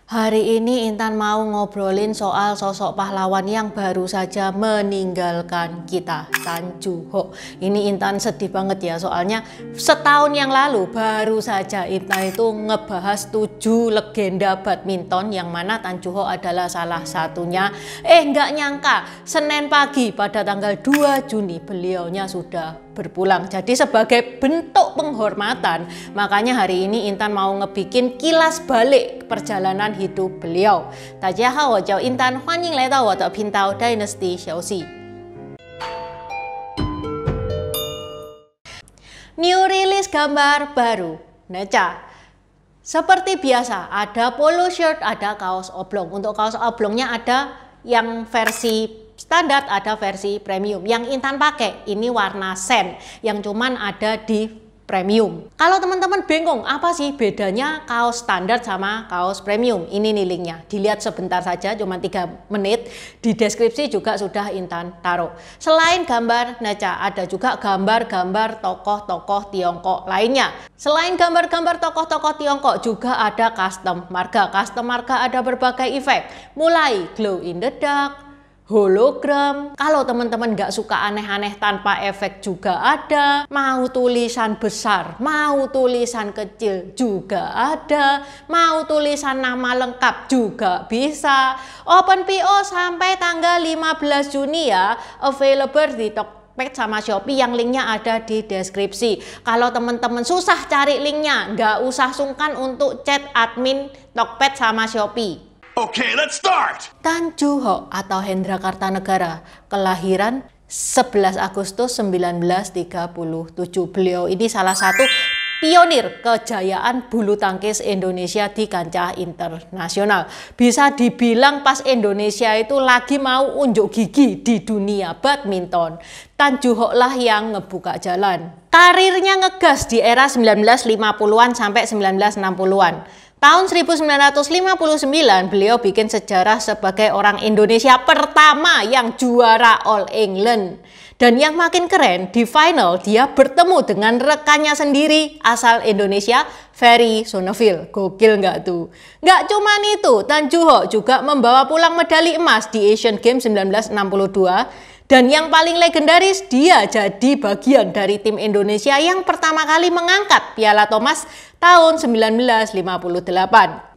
Hari ini Intan mau ngobrolin soal sosok pahlawan yang baru saja meninggalkan kita, Tan Joo Ho. Ini Intan sedih banget ya, soalnya setahun yang lalu baru saja Intan itu ngebahas 7 legenda badminton yang mana Tan Joo Ho adalah salah satunya. Nggak nyangka Senin pagi pada tanggal 2 Juni beliaunya sudah berpulang. Jadi sebagai bentuk penghormatan, makanya hari ini Intan mau ngebikin kilas balik perjalanan hidup beliau. Dajiahao, wajau Intan,欢迎来到我的频道 Dynasty 小戏。New release gambar baru, Neca. Seperti biasa, ada polo shirt, ada kaos oblong. Untuk kaos oblongnya ada yang versi standar, ada versi premium. Yang Intan pakai ini warna sen yang cuman ada di premium. Kalau teman-teman bingung apa sih bedanya kaos standar sama kaos premium, ini nih linknya, dilihat sebentar saja, cuma 3 menit. Di deskripsi juga sudah Intan taruh. Selain gambar Neca, ada juga gambar-gambar tokoh-tokoh Tiongkok lainnya. Selain gambar-gambar tokoh-tokoh Tiongkok juga ada custom marga. Custom marga ada berbagai efek, mulai glow in the dark, hologram. Kalau teman-teman nggak suka aneh-aneh tanpa efek juga ada. Mau tulisan besar, mau tulisan kecil juga ada. Mau tulisan nama lengkap juga bisa. Open PO sampai tanggal 15 Juni ya. Available di Tokped sama Shopee yang linknya ada di deskripsi. Kalau teman-teman susah cari linknya, nggak usah sungkan untuk chat admin Tokped sama Shopee. Okay, let's start! Tan Joo Ho atau Hendra Kartanegara, kelahiran 11 Agustus 1937. Beliau ini salah satu pionir kejayaan bulu tangkis Indonesia di kancah internasional. Bisa dibilang pas Indonesia itu lagi mau unjuk gigi di dunia badminton, Tan Joo Ho lah yang ngebuka jalan. Karirnya ngegas di era 1950-an sampai 1960-an. Tahun 1959 beliau bikin sejarah sebagai orang Indonesia pertama yang juara All England. Dan yang makin keren, di final dia bertemu dengan rekannya sendiri asal Indonesia, Ferry Sonneville. Gokil nggak tuh? Nggak cuman itu, Tan Joo Ho juga membawa pulang medali emas di Asian Games 1962. Dan yang paling legendaris, dia jadi bagian dari tim Indonesia yang pertama kali mengangkat Piala Thomas tahun 1958.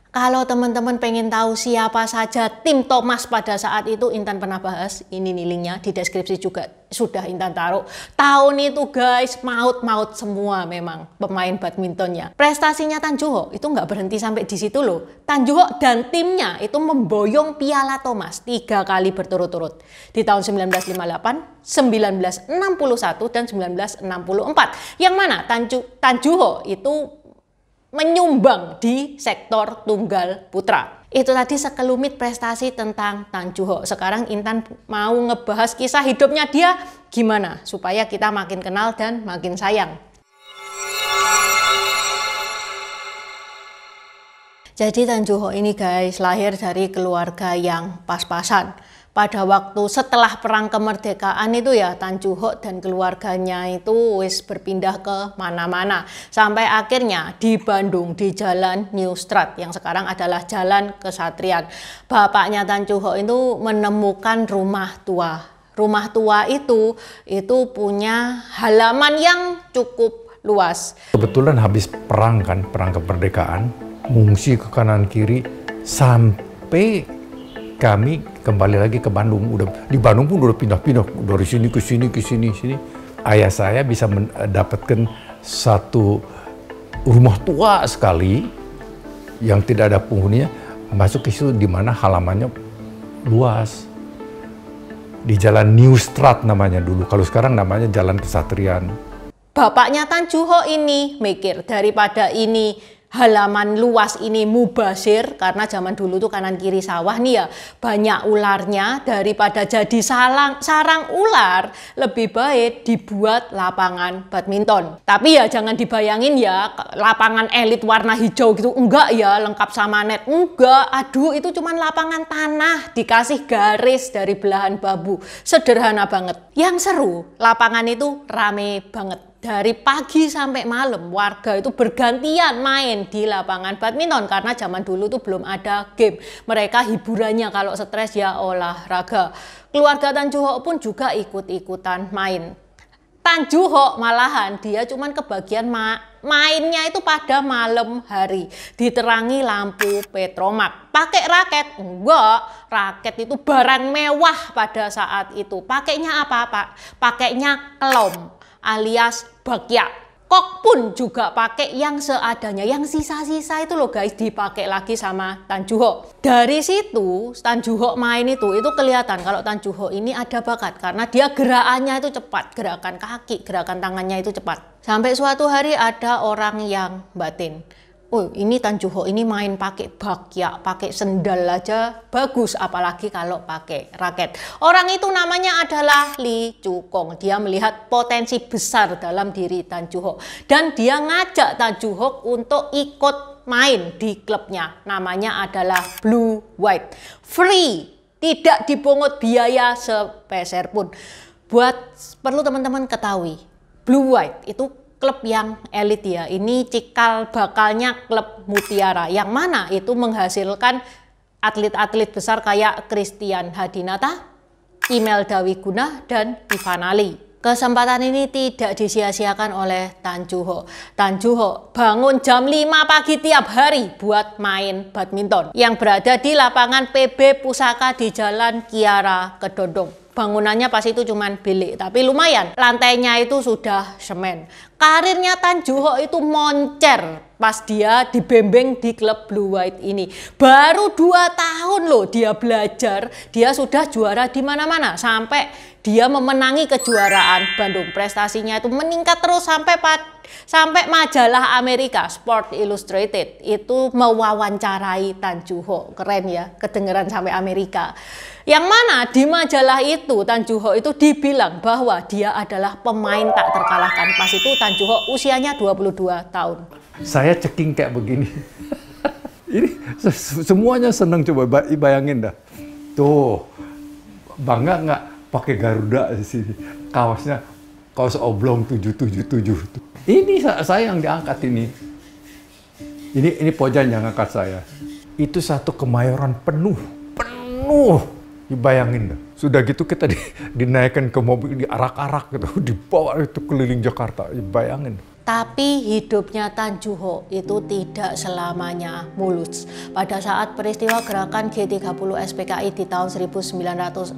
Kalau teman-teman pengen tahu siapa saja tim Thomas pada saat itu, Intan pernah bahas, ini nih linknya di deskripsi juga sudah Intan taruh. Tahun itu guys, maut-maut semua memang pemain badmintonnya. Prestasinya Tan Joo Ho itu nggak berhenti sampai di situ loh. Tan Joo Ho dan timnya itu memboyong Piala Thomas 3 kali berturut-turut. Di tahun 1958, 1961, dan 1964. Yang mana Tan Joo Ho itu menyumbang di sektor tunggal putra. Itu tadi sekelumit prestasi tentang Tan Joo Ho. Sekarang Intan mau ngebahas kisah hidupnya dia gimana supaya kita makin kenal dan makin sayang. Jadi Tan Joo Ho ini guys lahir dari keluarga yang pas-pasan. Pada waktu setelah perang kemerdekaan itu ya, Tan Joo Ho dan keluarganya itu wis berpindah ke mana-mana. Sampai akhirnya di Bandung, di Jalan New Strat yang sekarang adalah Jalan Kesatrian. Bapaknya Tan Joo Ho itu menemukan rumah tua. Rumah tua itu punya halaman yang cukup luas. Kebetulan habis perang kan, perang kemerdekaan, mengungsi ke kanan kiri sampai kami kembali lagi ke Bandung. Di Bandung pun udah pindah-pindah dari sini ke sini ke sini. Ayah saya bisa mendapatkan satu rumah tua sekali yang tidak ada penghuninya, masuk ke situ di mana halamannya luas. Di Jalan New Strat namanya dulu. Kalau sekarang namanya Jalan Kesatrian. Bapaknya Tan Joo Ho ini mikir, daripada ini halaman luas ini mubazir, karena zaman dulu tuh kanan kiri sawah nih ya, banyak ularnya, daripada jadi sarang ular, lebih baik dibuat lapangan badminton. Tapi ya jangan dibayangin ya lapangan elit warna hijau gitu, enggak ya, lengkap sama net, enggak. Aduh, itu cuman lapangan tanah dikasih garis dari belahan bambu, sederhana banget. Yang seru, lapangan itu rame banget. Dari pagi sampai malam warga itu bergantian main di lapangan badminton karena zaman dulu tuh belum ada game. Mereka hiburannya kalau stres ya olahraga. Keluarga Tan Ju Hock pun juga ikut-ikutan main. Tan Ju Hock malahan dia cuman kebagian mainnya itu pada malam hari, diterangi lampu petromak. Pakai raket? Enggak, raket itu barang mewah pada saat itu. Pakainya apa Pak? Pakainya kelom alias bakyak. Kok pun juga pakai yang seadanya, yang sisa-sisa itu loh guys, dipakai lagi sama Tan Ju Hock. Dari situ Tan Ju Hock main itu kelihatan kalau Tan Ju Hock ini ada bakat karena dia gerakannya itu cepat, gerakan kaki, gerakan tangannya itu cepat. Sampai suatu hari ada orang yang batin, oh ini Tan Ju Hock ini main pakai bakyak, pakai sendal aja bagus, apalagi kalau pakai raket. Orang itu namanya adalah Lee Chu Kong. Dia melihat potensi besar dalam diri Tan Ju Hock dan dia ngajak Tan Ju Hock untuk ikut main di klubnya. Namanya adalah Blue White. Free, tidak dipungut biaya sepeser pun. Perlu teman-teman ketahui, Blue White itu klub yang elit ya, ini cikal bakalnya klub Mutiara, yang mana itu menghasilkan atlet-atlet besar kayak Christian Hadinata, Imelda Wiguna, dan Ivana Lee. Kesempatan ini tidak disia-siakan oleh Tan Ju Hock. Tan Ju Hock bangun jam 5 pagi tiap hari buat main badminton yang berada di lapangan PB Pusaka di Jalan Kiara Kedondong. Bangunannya pas itu cuman bilik, tapi lumayan, lantainya itu sudah semen. Karirnya Tan Ju Hock itu moncer pas dia dibembeng di klub Blue White ini. Baru 2 tahun loh dia belajar, dia sudah juara di mana-mana sampai dia memenangi kejuaraan Bandung. Prestasinya itu meningkat terus sampai majalah Amerika Sport Illustrated itu mewawancarai Tan Ju Hock. Keren ya, kedengeran sampai Amerika. Yang mana di majalah itu Tan Ju Hock itu dibilang bahwa dia adalah pemain tak terkalahkan. Pas itu Tan Ju Hock usianya 22 tahun. Saya ceking kayak begini. Ini semuanya seneng, coba bayangin dah. Tuh, bangga nggak pakai Garuda di sini. Kaosnya kaos oblong 777. Ini saya yang diangkat ini. Ini Pojan yang angkat saya. Itu satu Kemayoran penuh. Dibayangin dah. Sudah gitu kita dinaikkan ke mobil, diarak-arak gitu, dibawa itu keliling Jakarta. Bayangin. Tapi hidupnya Tan Ju Hock itu tidak selamanya mulus. Pada saat peristiwa gerakan G30 SPKI di tahun 1965,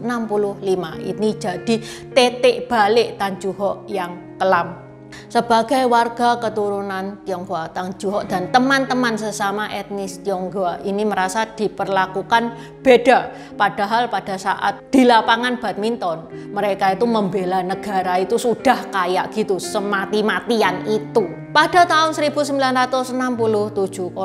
ini jadi titik balik Tan Ju Hock yang kelam. Sebagai warga keturunan Tionghoa, Tan Ju Hock dan teman-teman sesama etnis Tionghoa ini merasa diperlakukan beda. Padahal pada saat di lapangan badminton, mereka itu membela negara itu sudah kayak gitu, semati-matian itu. Pada tahun 1967,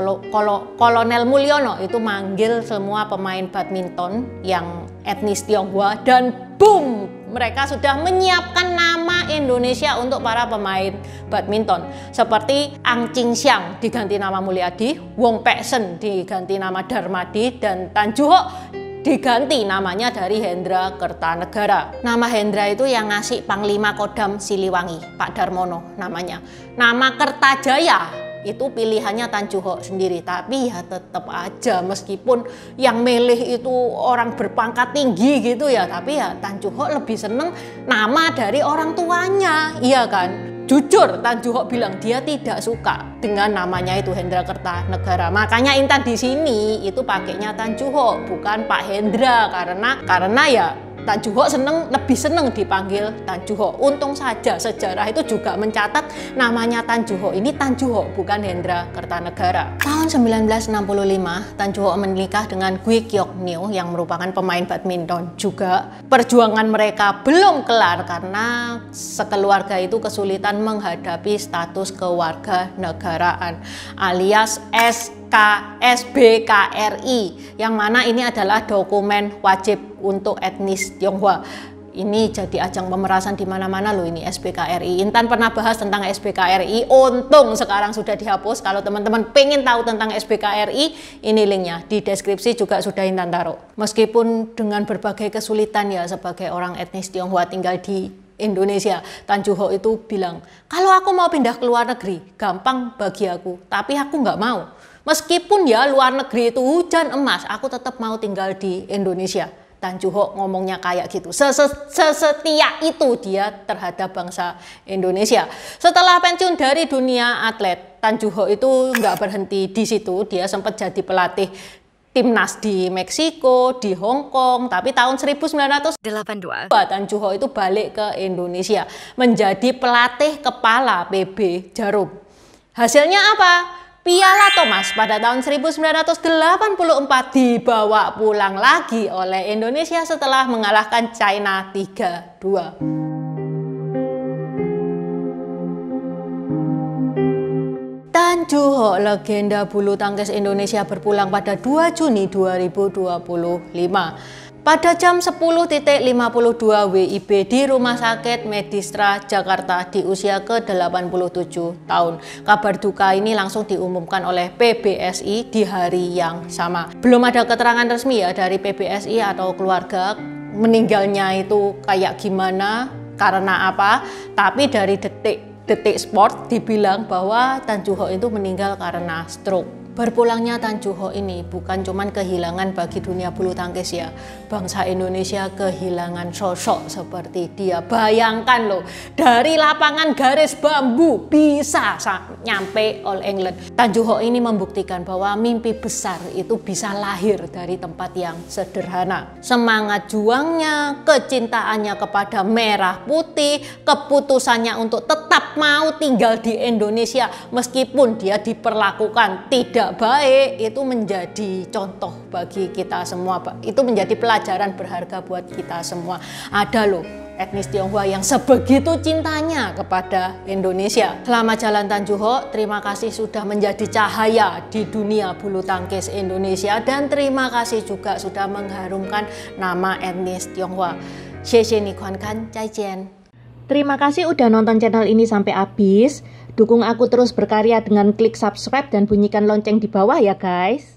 Kolonel Mulyono itu manggil semua pemain badminton yang etnis Tionghoa dan boom! Mereka sudah menyiapkan nama Indonesia untuk para pemain badminton. Seperti Ang Ching Siang diganti nama Mulyadi, Wong Pek Sen diganti nama Darmadi, dan Tan Ju Hock diganti namanya dari Hendra Kertanegara. Nama Hendra itu yang ngasih Panglima Kodam Siliwangi, Pak Darmono namanya. Nama Kertajaya itu pilihannya Tan Ju Hock sendiri, tapi ya tetap aja meskipun yang milih itu orang berpangkat tinggi gitu ya, tapi ya Tan Ju Hock lebih seneng nama dari orang tuanya, iya kan? Jujur Tan Ju Hock bilang dia tidak suka dengan namanya itu Hendra Kertanegara. Makanya Intan di sini itu pakainya Tan Ju Hock bukan Pak Hendra, karena ya Tan Ju Hock lebih seneng dipanggil Tan Ju Hock. Untung saja sejarah itu juga mencatat namanya Tan Ju Hock ini Tan Ju Hock bukan Hendra Kertanegara. Tahun 1965 Tan Ju Hock menikah dengan Gui Kyok Neo yang merupakan pemain badminton juga. Perjuangan mereka belum kelar karena sekeluarga itu kesulitan menghadapi status kewarganegaraan alias SBKRI, yang mana ini adalah dokumen wajib untuk etnis Tionghoa. Ini jadi ajang pemerasan di mana-mana loh ini SBKRI. Intan pernah bahas tentang SBKRI, untung sekarang sudah dihapus. Kalau teman-teman pengen tahu tentang SBKRI, ini linknya di deskripsi juga sudah Intan taruh. Meskipun dengan berbagai kesulitan ya sebagai orang etnis Tionghoa tinggal di Indonesia. Tan Choo Ho itu bilang, kalau aku mau pindah ke luar negeri, gampang bagi aku, tapi aku nggak mau. Meskipun ya luar negeri itu hujan emas, aku tetap mau tinggal di Indonesia. Tan Choo Ho ngomongnya kayak gitu. Sesetia itu dia terhadap bangsa Indonesia. Setelah pensiun dari dunia atlet, Tan Choo Ho itu nggak berhenti di situ. Dia sempat jadi pelatih timnas di Meksiko, di Hong Kong, tapi tahun 1982 Tan Choo Ho itu balik ke Indonesia menjadi pelatih kepala PB Jarum. Hasilnya apa? Piala Thomas pada tahun 1984 dibawa pulang lagi oleh Indonesia setelah mengalahkan China 3-2. Tan Choo Ho, legenda bulu tangkis Indonesia, berpulang pada 2 Juni 2025. Pada jam 10.52 WIB di Rumah Sakit Medistra Jakarta di usia ke-87 tahun. Kabar duka ini langsung diumumkan oleh PBSI di hari yang sama. Belum ada keterangan resmi ya dari PBSI atau keluarga meninggalnya itu kayak gimana, karena apa, tapi dari Detik Sport dibilang bahwa Tan Choo Ho itu meninggal karena stroke. Berpulangnya Tan Choo Ho ini bukan cuman kehilangan bagi dunia bulu tangkis ya. Bangsa Indonesia kehilangan sosok seperti dia. Bayangkan loh, dari lapangan garis bambu bisa nyampe All England. Tan Choo Ho ini membuktikan bahwa mimpi besar itu bisa lahir dari tempat yang sederhana. Semangat juangnya, kecintaannya kepada merah putih, keputusannya untuk tetap mau tinggal di Indonesia meskipun dia diperlakukan tidak baik, itu menjadi contoh bagi kita semua. Itu menjadi pelajaran berharga buat kita semua. Ada loh etnis Tionghoa yang sebegitu cintanya kepada Indonesia. Selamat jalan Tan Choo Ho, terima kasih sudah menjadi cahaya di dunia bulu tangkis Indonesia, dan terima kasih juga sudah mengharumkan nama etnis Tionghoa. Xie ni kuan kan, zai jian. Terima kasih udah nonton channel ini sampai habis. Dukung aku terus berkarya dengan klik subscribe dan bunyikan lonceng di bawah ya guys.